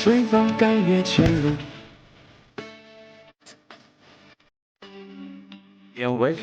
追风甘越前路。因为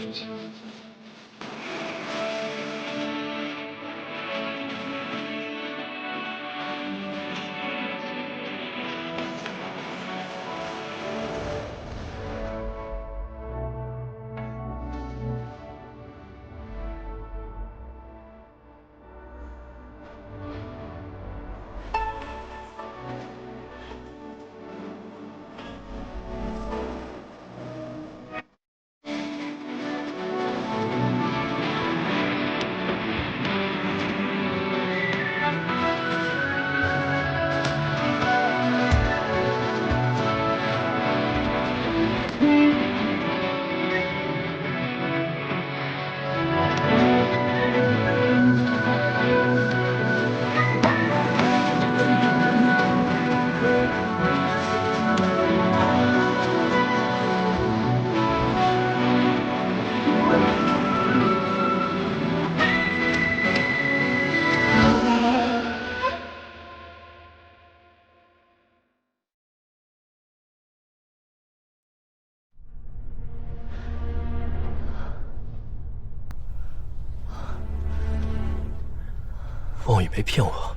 望雨没骗我，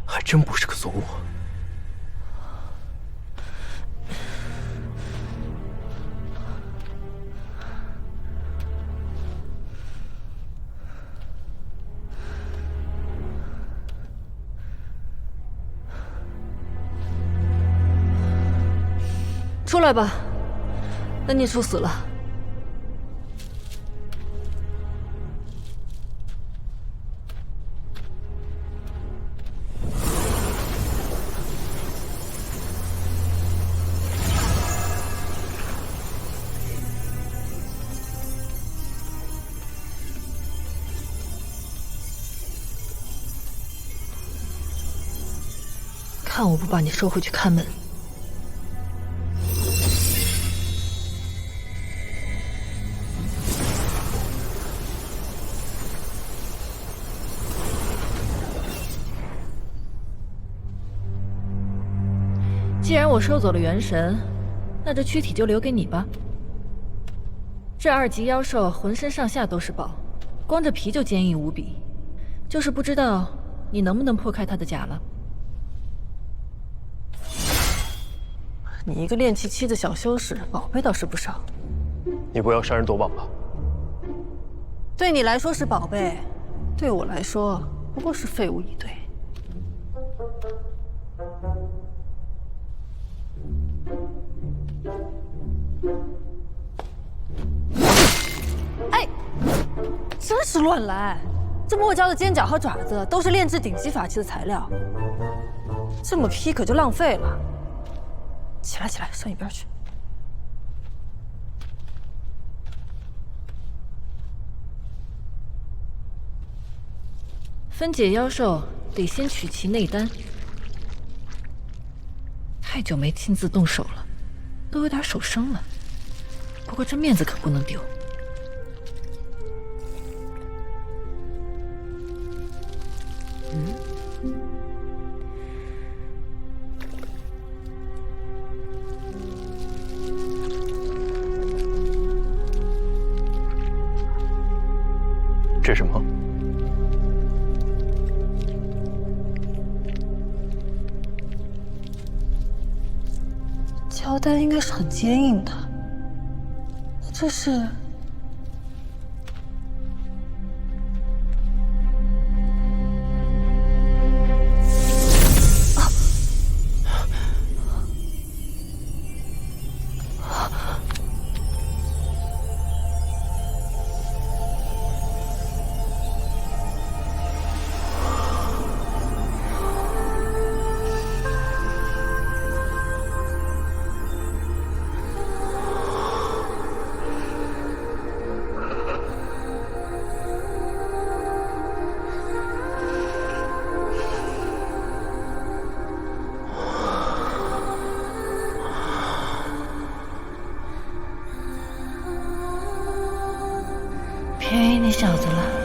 还真不是个俗物。出来吧，等你处死了。看我不把你收回去看门！既然我收走了元神，那这躯体就留给你吧。这2级妖兽浑身上下都是宝，光着皮就坚硬无比，就是不知道你能不能破开它的甲了。你一个炼气期的小修士，宝贝倒是不少。你不要杀人夺宝了。对你来说是宝贝，对我来说不过是废物一堆。哎，真是乱来！这墨蛟的尖角和爪子都是炼制顶级法器的材料，这么劈可就浪费了。起来，起来，上一边去。分解妖兽得先取其内丹，太久没亲自动手了，都有点手生了。不过这面子可不能丢。这是什么？胶丹应该是很坚硬的，这是……便宜你小子了。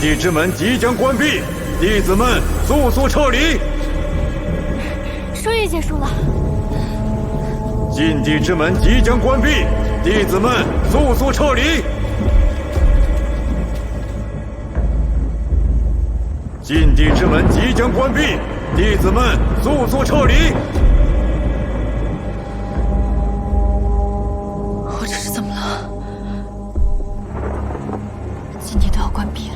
地之门即将关闭，弟子们速速撤离。终于结束了。禁地之门即将关闭，弟子们速速撤离。禁地之门即将关闭，弟子们速速撤离。我这是怎么了？禁地都要关闭了，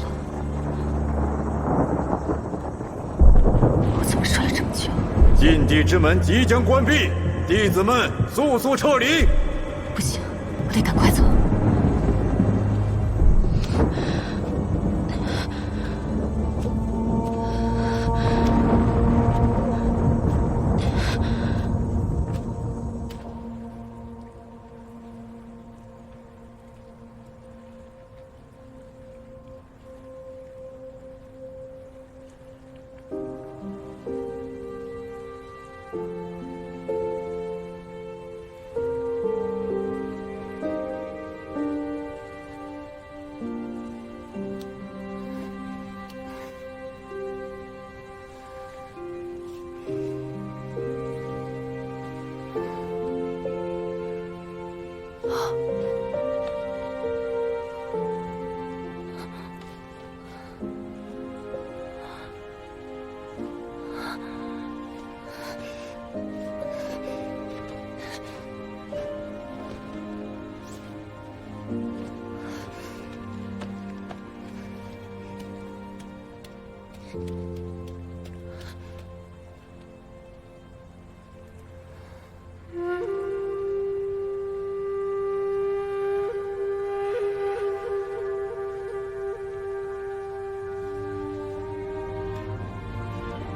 我怎么睡了这么久？禁地之门即将关闭，弟子们速速撤离。不行，我得赶快走。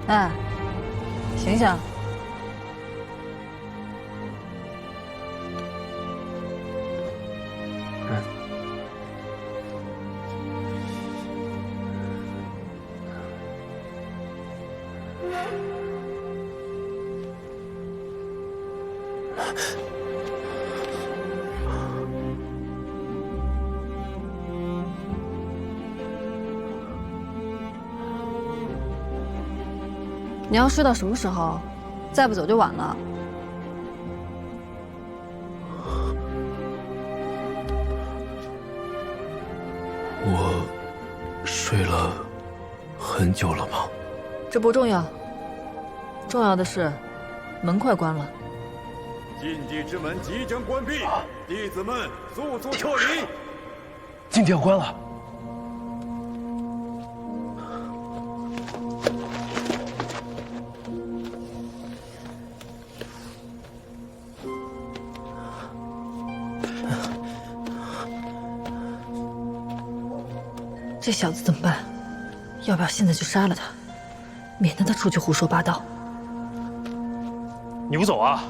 哎，醒醒！你要睡到什么时候？再不走就晚了。我睡了很久了吗？这不重要，重要的是门快关了。禁地之门即将关闭，弟子们速速撤离。禁地要关了。这小子怎么办？要不要现在就杀了他，免得他出去胡说八道？你不走啊？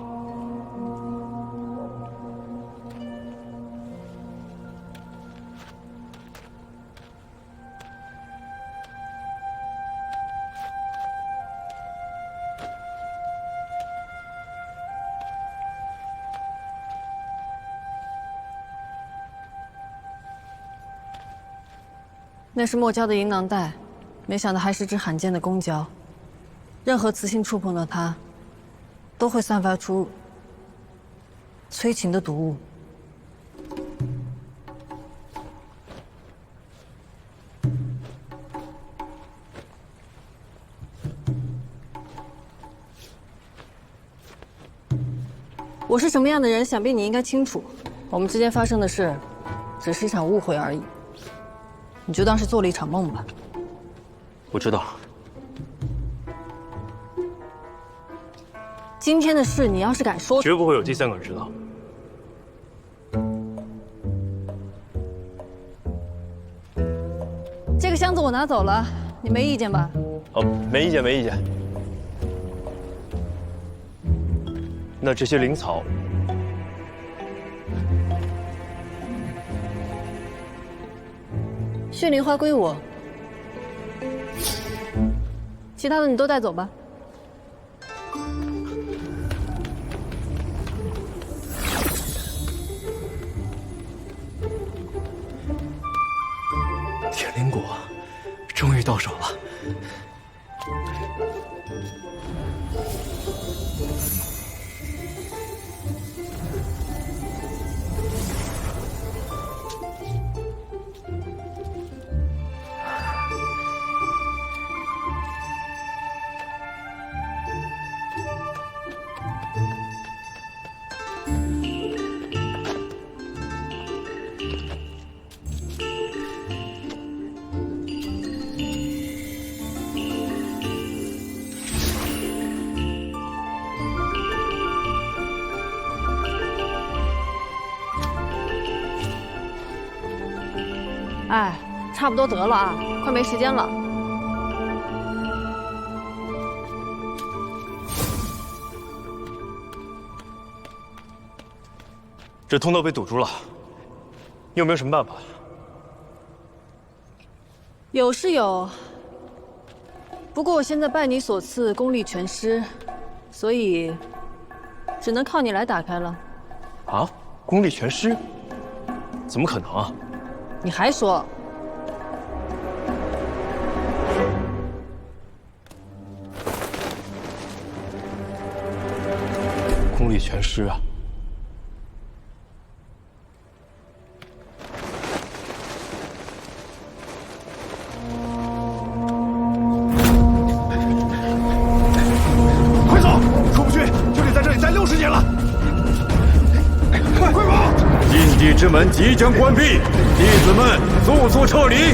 那是墨蛟的银囊袋，没想到还是只罕见的公蛟。任何雌性触碰到它，都会散发出催情的毒物。我是什么样的人，想必你应该清楚。我们之间发生的事，只是一场误会而已。你就当是做了一场梦吧。我知道了。今天的事，你要是敢说，绝不会有第三个人知道。这个箱子我拿走了，你没意见吧？哦，没意见，没意见。那这些灵草，血灵花归我，其他的你都带走吧。天灵果，到手了。哎，差不多得了啊，快没时间了。这通道被堵住了，你有没有什么办法？有是有，不过我现在拜你所赐，功力全失，所以只能靠你来打开了。啊，功力全失？怎么可能啊？你还说？功力全失啊！快走，出不去就得在这里待60年了。快跑！禁地之门即将关闭，弟子们速速撤离。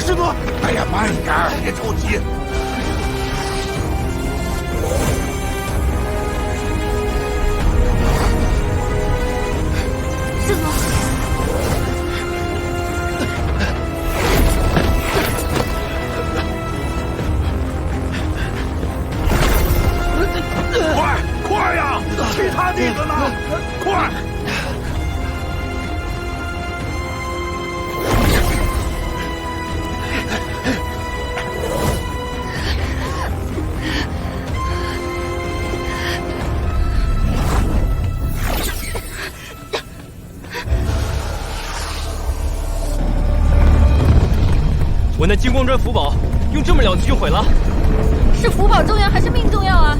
师尊，哎呀，慢一点，别着急。师祖，快呀！其他弟子呢？快！我那金光砖符宝用这么2次就毁了，是福宝重要还是命重要啊？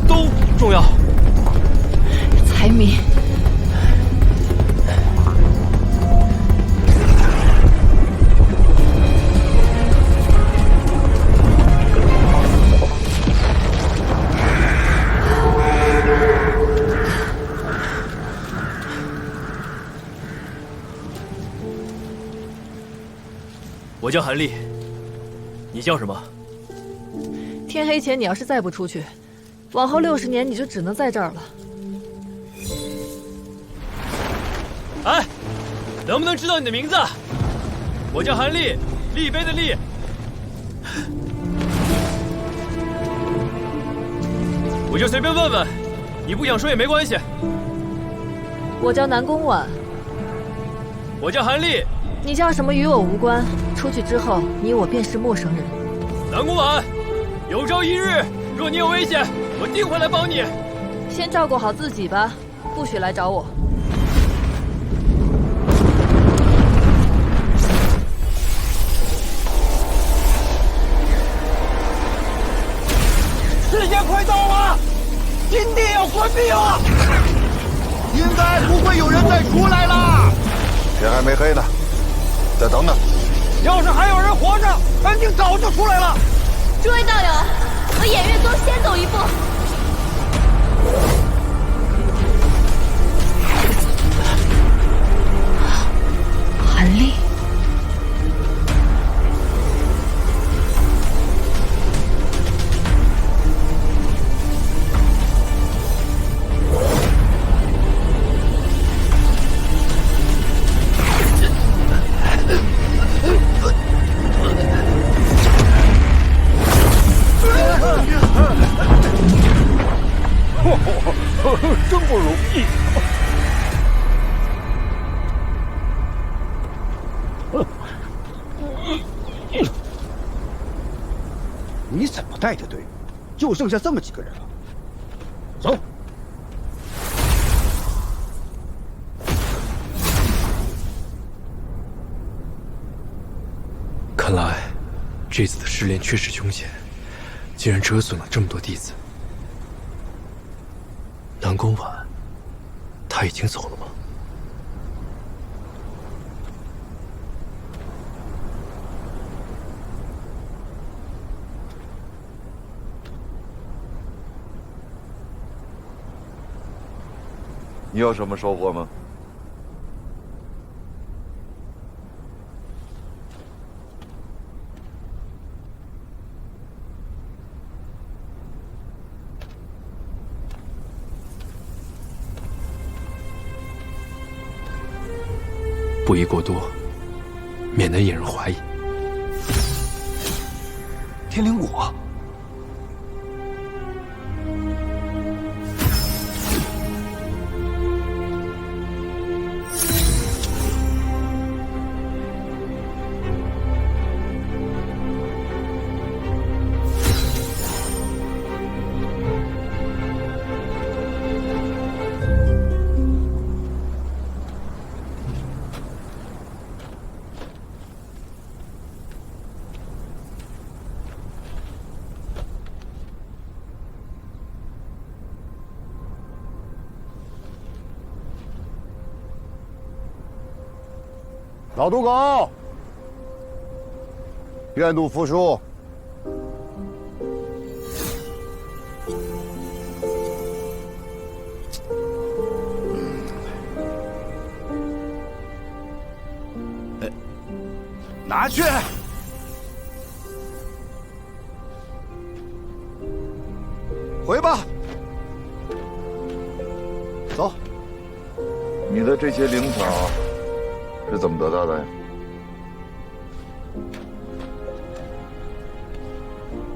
都重要。财迷。我叫韩立，你叫什么？天黑前你要是再不出去，往后60年你就只能在这儿了。哎，能不能知道你的名字？我叫韩立，立碑的立。我就随便问问，你不想说也没关系。我叫南宫婉。我叫韩立。你叫什么与我无关。出去之后，你我便是陌生人。南宫婉，有朝一日，若你有危险，我定会来帮你。先照顾好自己吧，不许来找我。时间快到了，禁地要关闭了，应该不会有人再出来了。天还没黑呢，再等等。要是还有人活着，肯定早就出来了。诸位道友，我偃月宗先走一步。韩立。你怎么带的队？就剩下这么几个人了。走。看来，这次的试炼确实凶险，竟然折损了这么多弟子。南宫婉，他已经走了吗？你有什么收获吗？不宜过多，免得引人怀疑。天灵果。老赌狗，愿赌服输。拿去。回吧。走。你的这些灵草是怎么得到的呀？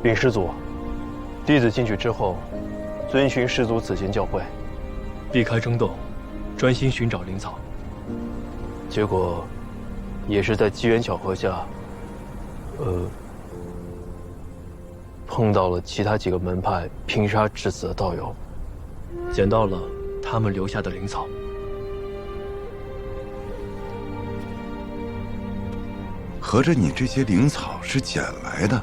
禀师祖，弟子进去之后，遵循师祖此前教诲，避开争斗，专心寻找灵草。结果，也是在机缘巧合下，碰到了其他几个门派拼杀至死的道友，捡到了他们留下的灵草。合着你这些灵草是捡来的？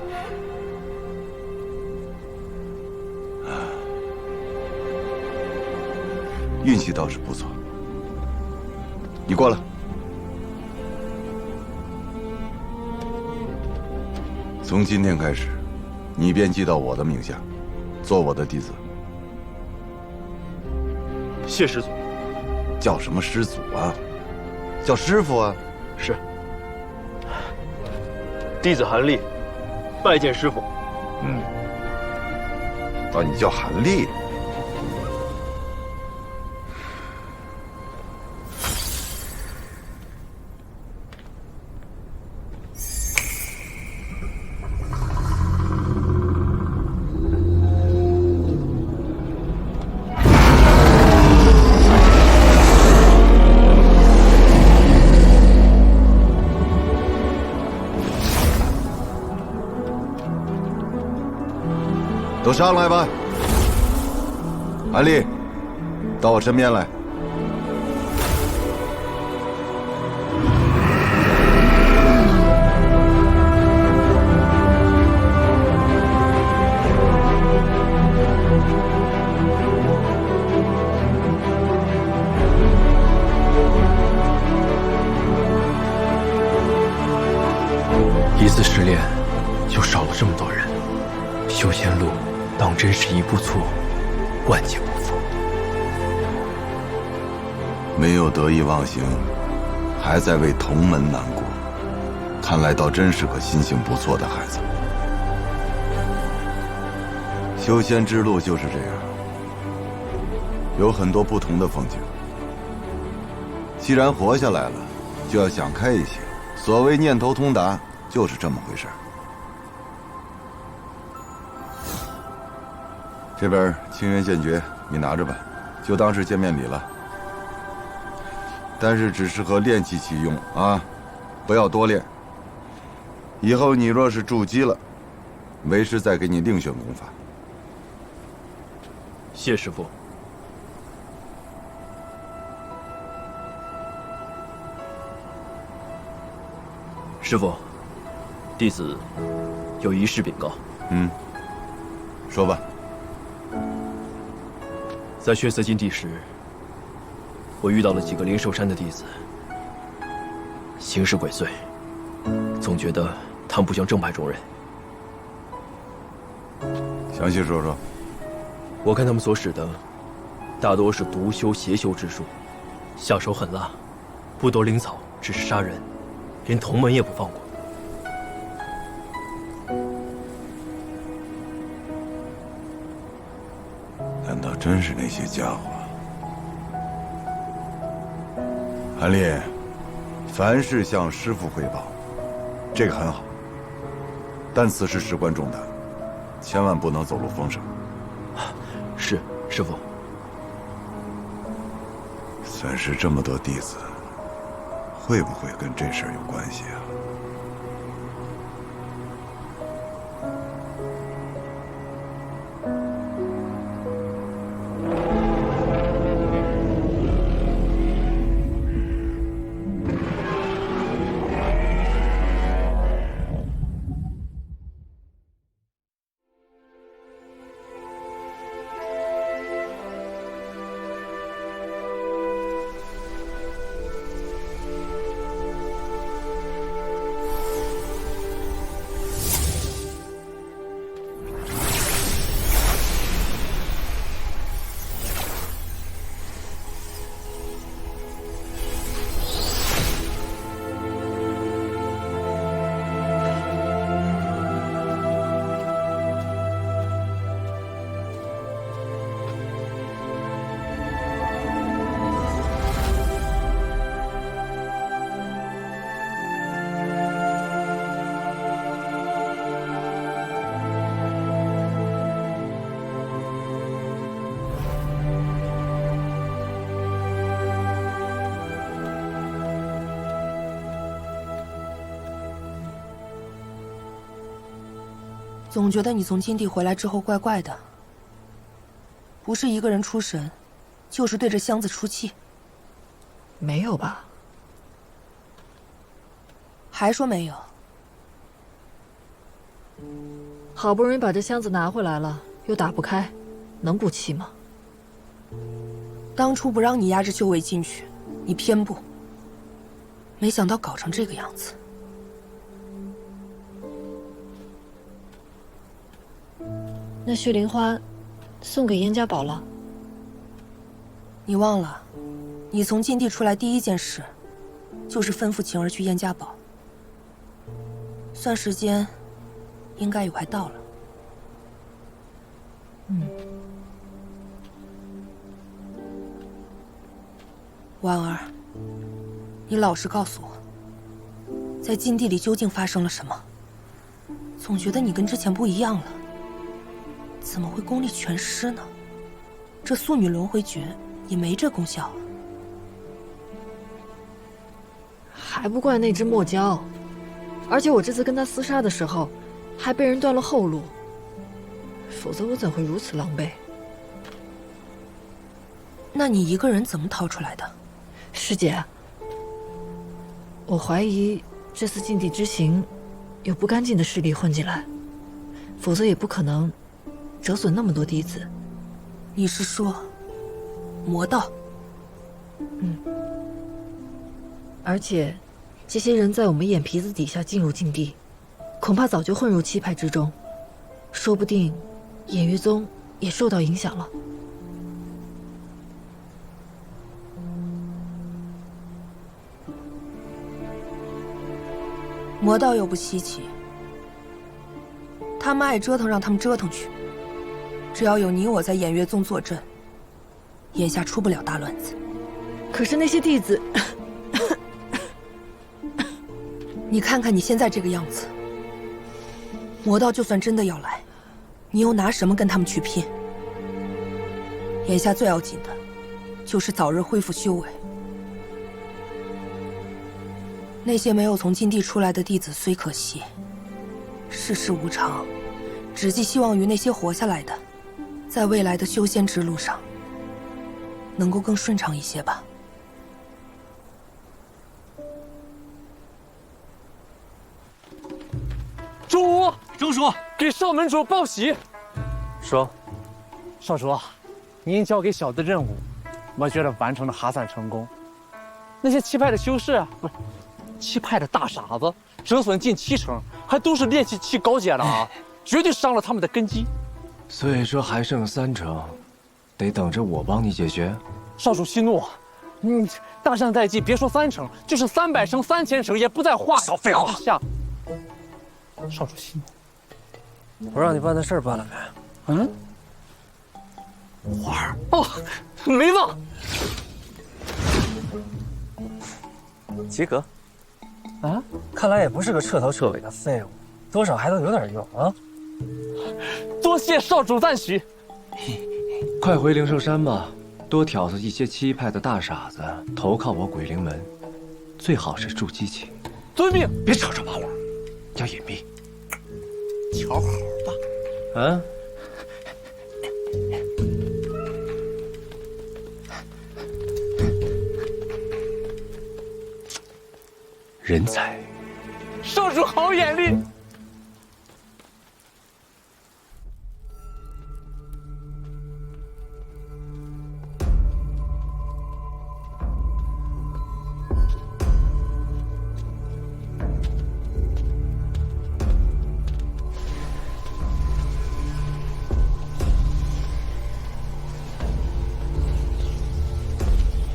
运气倒是不错。你过来。从今天开始，你便记到我的名下，做我的弟子。谢师祖。叫什么师祖啊？叫师傅啊。是。弟子韩立，拜见师傅。哦，你叫韩立。都上来吧，韩立，到我身边来。一次试炼，就少了这么多人，修仙路当真是一步错，万劫不复。没有得意忘形，还在为同门难过，看来倒真是个心性不错的孩子。修仙之路就是这样，有很多不同的风景。既然活下来了，就要想开一些。所谓念头通达，就是这么回事。这边清源剑诀你拿着吧，就当是见面礼了。但是只适合练气起用啊，不要多练。以后你若是筑基了，为师再给你另选功法。谢师父。师父，弟子有一事禀告。说吧。在血色禁地时，我遇到了几个灵兽山的弟子，行事鬼祟，总觉得他们不像正派中人。详细说说。我看他们所使的，大多是毒修邪修之术，下手狠辣，不夺灵草只是杀人，连同门也不放过。难道真是那些家伙？韩立，凡事向师父汇报，这个很好。但此事事关重大，千万不能走漏风声。是，师父。算是这么多弟子，会不会跟这事儿有关系啊？总觉得你从禁地回来之后怪怪的，不是一个人出神，就是对着箱子出气。没有吧？还说没有？好不容易把这箱子拿回来了，又打不开，能不气吗？当初不让你压着修为进去，你偏不。没想到搞成这个样子。那血灵花送给燕家宝了？你忘了，你从禁地出来第一件事，就是吩咐晴儿去燕家堡。算时间，应该也快到了。婉儿，你老实告诉我，在禁地里究竟发生了什么？总觉得你跟之前不一样了。怎么会功力全失呢？这素女轮回诀也没这功效啊。还不怪那只墨娇，而且我这次跟他厮杀的时候，还被人断了后路，否则我怎会如此狼狈？那你一个人怎么逃出来的？师姐，我怀疑这次禁地之行有不干净的势力混进来，否则也不可能折损那么多弟子。你是说魔道？而且这些人在我们眼皮子底下进入禁地，恐怕早就混入七派之中，说不定偃月宗也受到影响了。魔道又不稀奇，他们爱折腾让他们折腾去，只要有你我在偃月宗坐镇，眼下出不了大乱子。可是那些弟子你看看你现在这个样子，魔道就算真的要来，你又拿什么跟他们去拼？眼下最要紧的就是早日恢复修为。那些没有从禁地出来的弟子虽可惜，世事无常，只寄希望于那些活下来的，在未来的修仙之路上，能够更顺畅一些吧。主，周叔，给少门主报喜。说，少主啊，您交给小的任务，我觉得完成的还算成功。那些气派的修士啊，不是气派的大傻子，折损近70%，还都是炼气期高阶的啊，绝对伤了他们的根基。所以说还剩30%，得等着我帮你解决。少主息怒，大善在即，别说30%，就是300%、3000%也不在话下。少废话！少主息怒。我让你办的事儿办了没？花儿哦，没忘。及格。啊，看来也不是个彻头彻尾的废物，多少还都有点用啊。多谢少主赞许。快回灵兽山吧，多挑唆一些七派的大傻子投靠我鬼灵门，最好是助激情。遵命。别吵吵把火，要隐蔽。瞧好吧。嗯。人才。少主好眼力。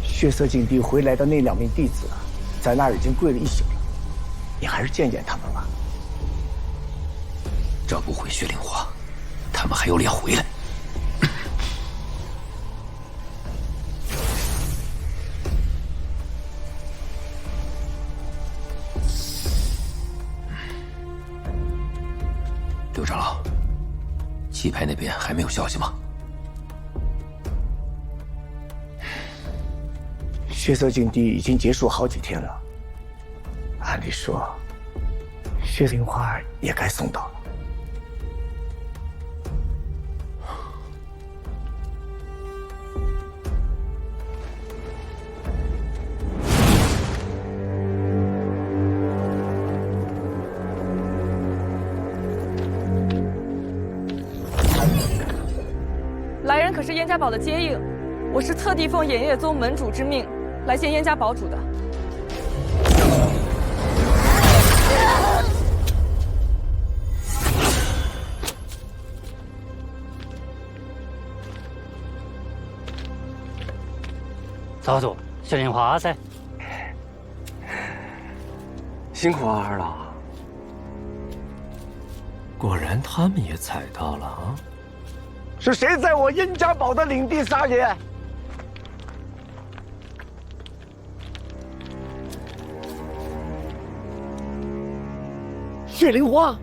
血色禁地回来的那2名弟子，在那儿已经跪了1宿了，你还是见见他们吧。找不回血灵花，他们还有脸回来？刘长老，气派那边还没有消息吗？血色禁地已经结束好几天了，按理说，血灵花也该送到了。来人可是燕家堡的接应，我是特地奉衍夜宗门主之命来见燕家堡主的。早主，血灵花噻。辛苦二儿了。果然他们也踩到了啊！是谁在我燕家堡的领地撒野？血灵花。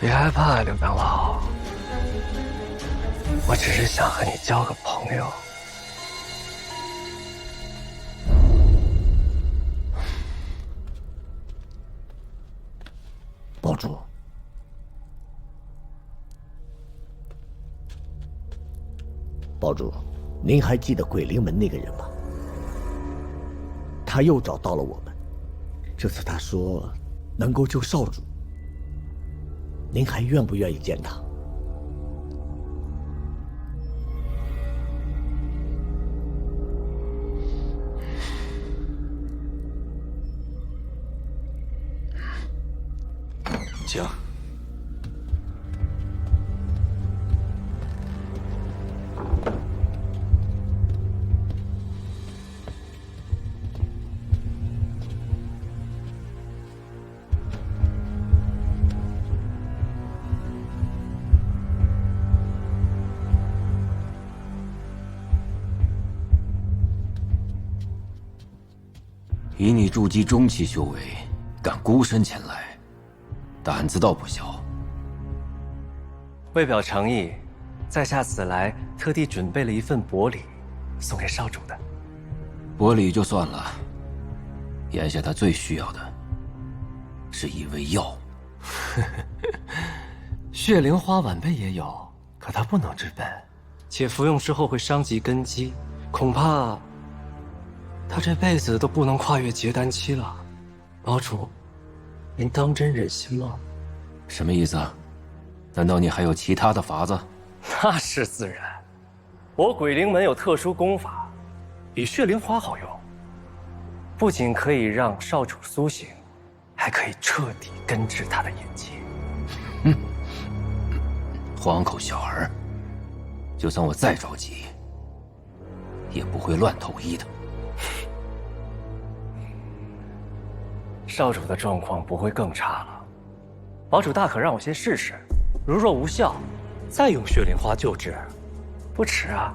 别害怕，刘长老，我只是想和你交个朋友。堡主，堡主，您还记得鬼灵门那个人吗？他又找到了我们，这次他说能够救少主。您还愿不愿意见他？请。以你筑基中期修为，敢孤身前来，胆子倒不小。为表诚意，在下此来特地准备了一份薄礼，送给少主的。薄礼就算了，眼下他最需要的是一味药。血灵花晚辈也有，可他不能治本，且服用之后会伤及根基，恐怕他这辈子都不能跨越结丹期了。堡主，您当真忍心吗？什么意思啊？难道你还有其他的法子？那是自然，我鬼灵门有特殊功法，比血灵花好用，不仅可以让少主苏醒，还可以彻底根治他的眼疾。黄口小儿，就算我再着急，也不会乱投医的。少主的状况不会更差了，堡主大可让我先试试，如若无效，再用血灵花救治，不迟啊。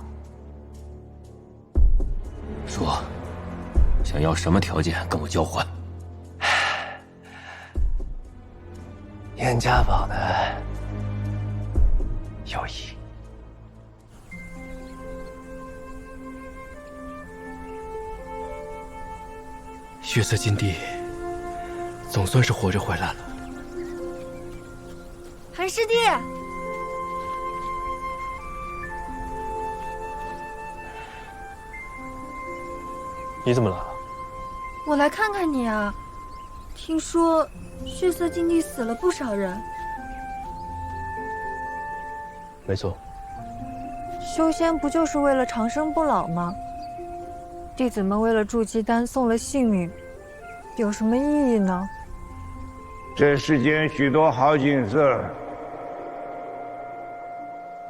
说，想要什么条件跟我交换？燕家堡的友谊。血色禁地总算是活着回来了。韩师弟，你怎么来了？我来看看你啊。听说血色禁地死了不少人。没错。修仙不就是为了长生不老吗？弟子们为了筑基丹送了性命，有什么意义呢？这世间许多好景色，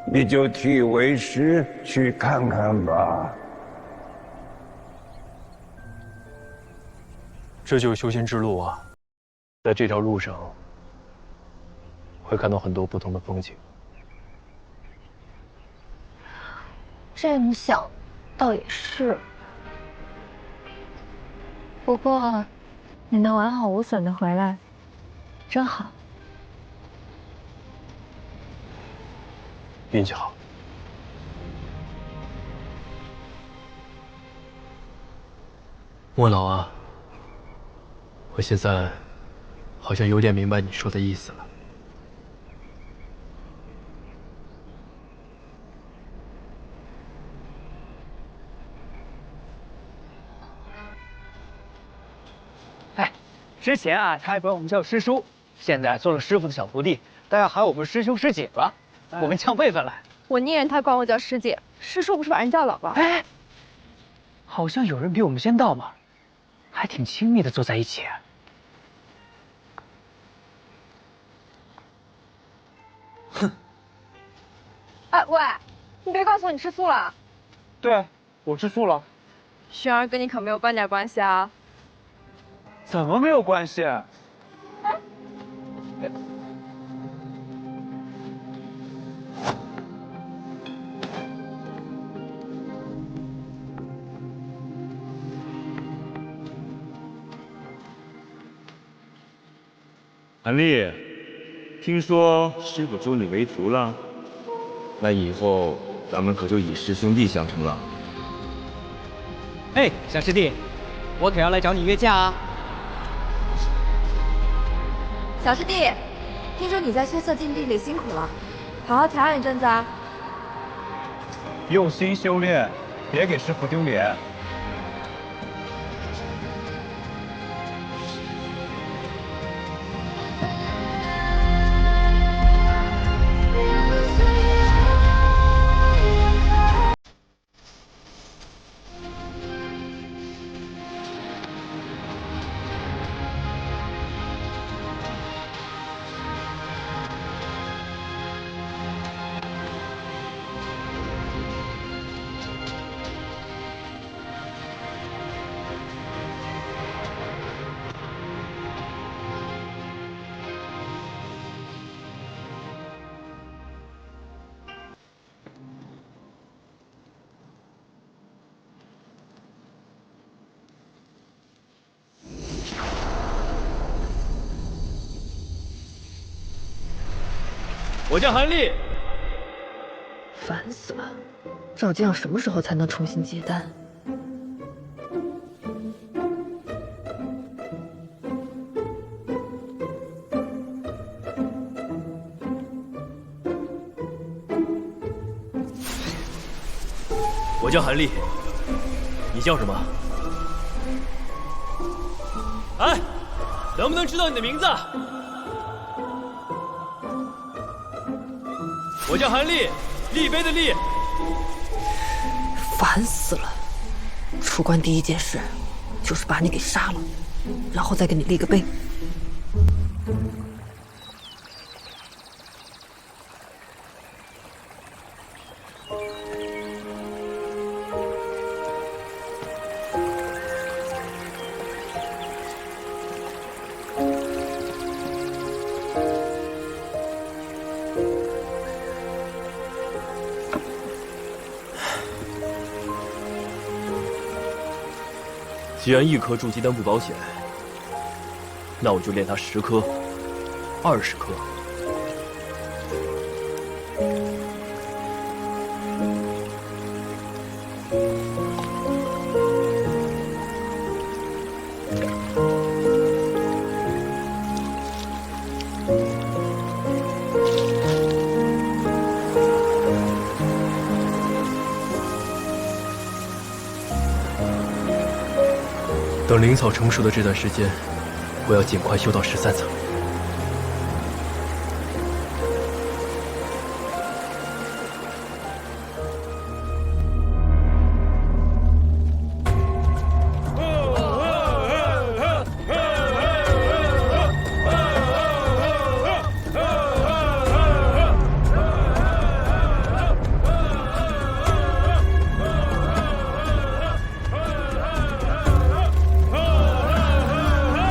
你就替为师去看看吧。这就是修仙之路啊，在这条路上会看到很多不同的风景。这么想，倒也是。不过，你能完好无损的回来，真好。运气好。莫老啊，我现在好像有点明白你说的意思了。之前啊，他还管我们叫师叔，现在做了师傅的小徒弟，大家喊我们师兄师姐吧，我们降辈分了。我宁愿他管我叫师姐，师叔不是把人叫老了？哎，好像有人比我们先到嘛，还挺亲密的坐在一起。哼！哎喂，你别告诉我你吃素了。对，我吃素了。轩儿跟你可没有半点关系啊。怎么没有关系？韩立，听说师傅收你为徒了，那以后咱们可就以师兄弟相称了。哎，小师弟，我可要来找你约架啊！小师弟，听说你在血色禁地里辛苦了，好好调养一阵子啊。用心修炼，别给师傅丢脸。我叫韩立。烦死了，赵将什么时候才能重新接单？我叫韩立，你叫什么？哎，能不能知道你的名字？我叫韩立，立碑的立。烦死了！出关第一件事就是把你给杀了，然后再给你立个碑。既然1颗筑基丹不保险，那我就炼它10颗、20颗。等灵草成熟的这段时间，我要尽快修到13层。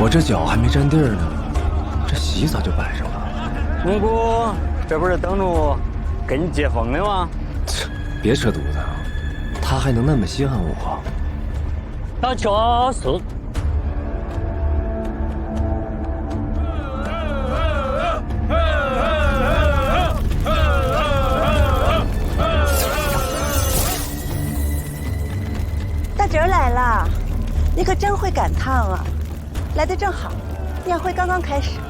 我这脚还没沾地儿呢，这席咋就摆上了？蒙古，这不是等着跟你接风的吗？别扯犊子，他还能那么稀罕我？那确实。大侄儿来了，你可真会赶趟啊！来得正好，宴会刚刚开始。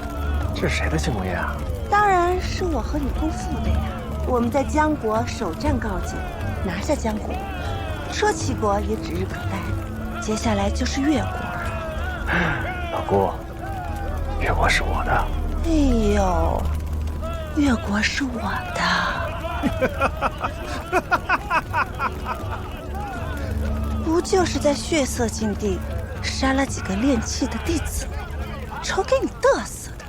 这是谁的庆功宴啊？当然是我和你姑父的呀。我们在江国首战告捷，拿下江国，说齐国也指日可待。接下来就是越国。老姑，越国是我的。哎呦，越国是我的。不就是在血色禁地杀了几个练气的弟子，瞅给你嘚瑟的。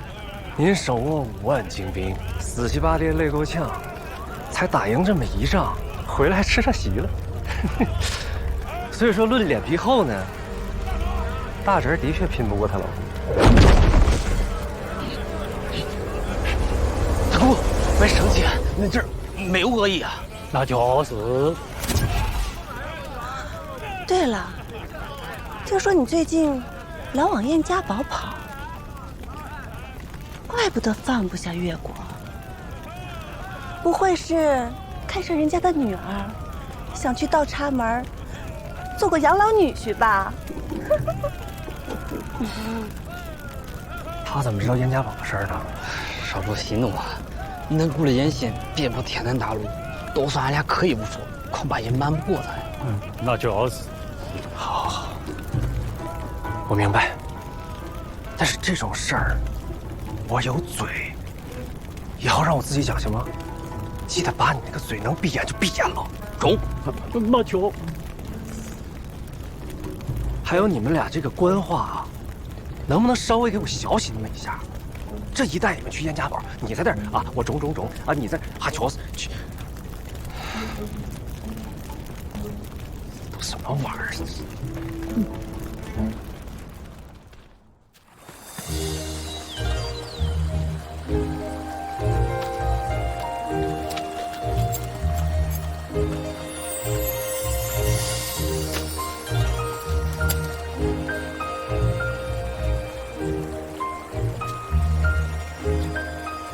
您手握5万精兵，死乞白赖累够呛，才打赢这么一仗，回来还吃他席了。所以说论脸皮厚呢，大侄儿的确拼不过他老姑。大姑，别生气，那这儿没有恶意啊。那就是。对了，听说你最近老往燕家堡跑，怪不得放不下越国。不会是看上人家的女儿，想去倒插门做个养老女婿吧？他怎么知道燕家堡的事儿呢？少说息怒啊！恁姑的野心遍布天南大陆，都算俺俩可以不说，恐怕也瞒不过咱。那就是。好，我明白。但是这种事儿，我有嘴，以后让我自己讲行吗？记得把你那个嘴能闭眼就闭眼了。中。那就。还有你们俩这个官话啊，能不能稍微给我小心那么一下？这一带你们去燕家堡，你在这儿啊，我中啊，你在哈乔斯去。什么玩意儿？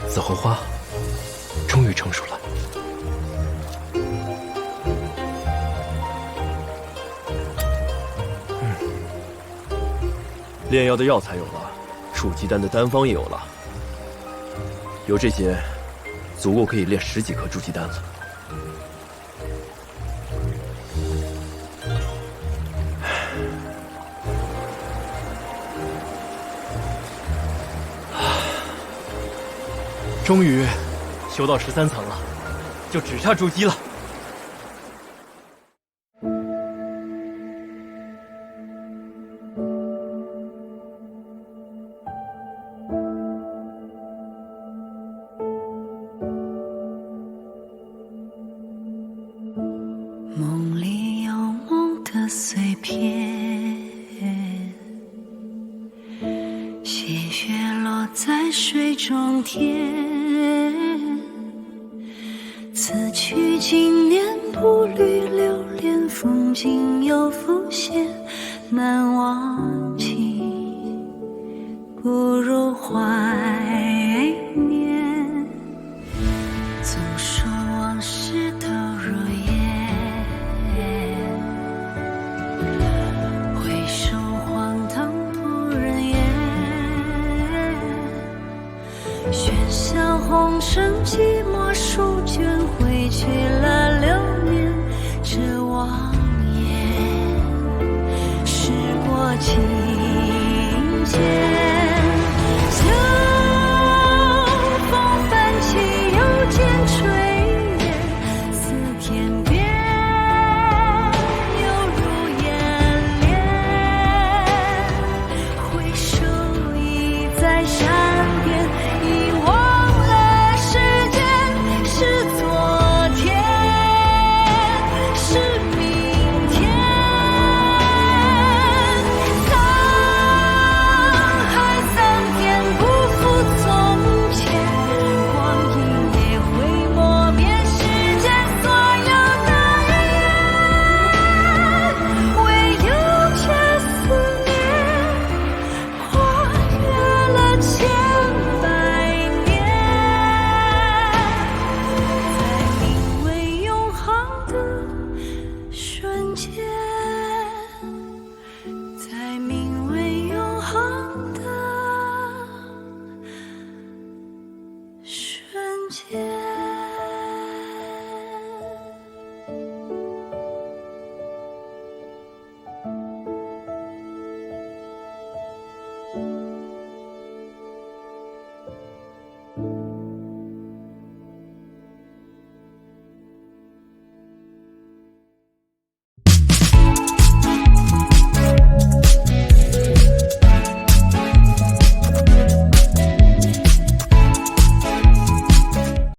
紫红花，成熟了。炼药的药材有了，储鸡丹的丹方也有了，有这些，足够可以炼10几颗筑基丹了。终于修到13层了，就只差筑基了。梦里有梦的碎片，细雪落在水中天。此去经年，步履流连，风景又浮现，难忘记，不如怀念。总说往事都如烟，回首荒唐不忍言。喧嚣红尘，寂寞书卷，挥去了流年。这望眼，时过境迁。